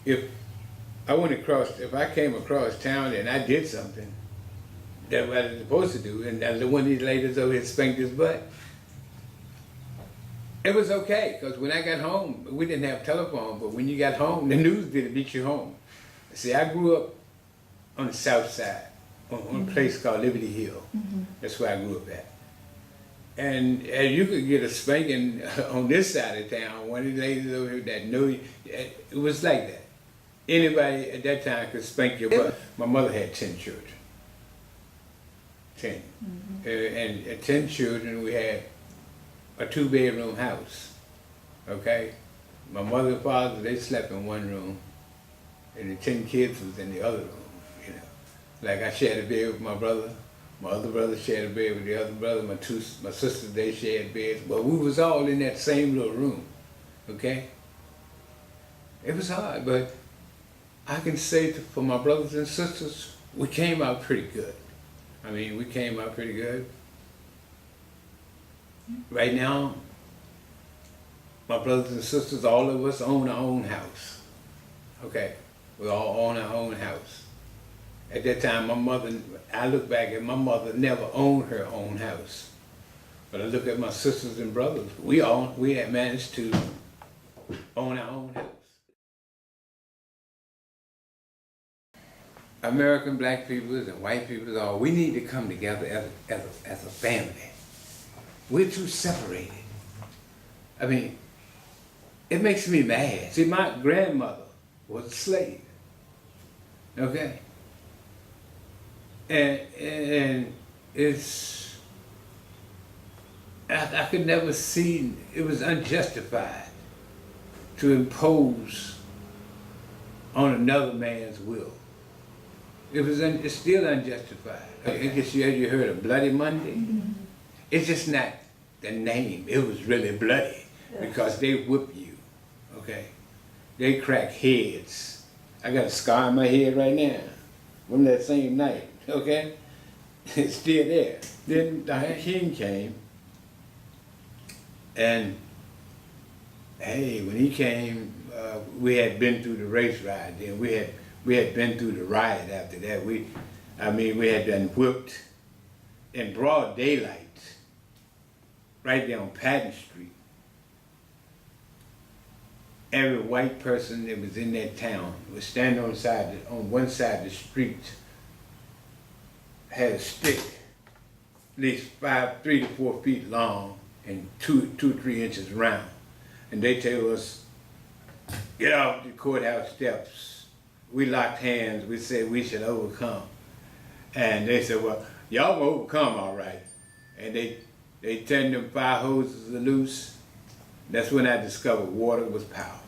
if if I came across town and I did something that I was supposed to do, and the one of these ladies over here spanked his butt, it was okay, because when I got home, we didn't have telephone, but when you got home, the news did beat you home. See, I grew up on the south side, on a place called Liberty Hill. That's where I grew up at. And you could get a spanking on this side of town. One of the ladies over here that knew you, it was like that. Anybody at that time could spank your butt. My mother had 10 children. 10. And at 10 children, we had a 2-bedroom house. Okay? My mother and father, they slept in one room, and the 10 kids was in the other room, you know. Like I shared a bed with my brother. My other brother shared a bed with the other brother. My sisters, they shared beds. But we was all in that same little room, okay? It was hard, but I can say for my brothers and sisters, we came out pretty good. I mean, we came out pretty good. Right now, my brothers and sisters, all of us own our own house, okay? We all own our own house. At that time, I look back at my mother never owned her own house. But I look at my sisters and brothers, we had managed to own our own house. American black people and white people, we need to come together as a family. We're too separated. I mean, it makes me mad. See, my grandmother was a slave, okay? And it's, I could never see, it was unjustified to impose on another man's will. It's still unjustified. I guess you heard of Bloody Monday? It's just not the name. It was really bloody because they whip you, okay? They crack heads. I got a scar on my head right now from that same night. Okay? It's still there. Then the king came, and hey, when he came, we had been through the race ride. Then we had been through the riot after that. We had been whipped in broad daylight, right there on Patton Street. Every white person that was in that town was standing on one side of the street, had a stick, at least 3 to 4 feet long and 2 or 3 inches round. And they tell us, get off the courthouse steps. We locked hands, we said we should overcome. And they said, well, y'all will overcome all right. And they turned them fire hoses loose. That's when I discovered water was power.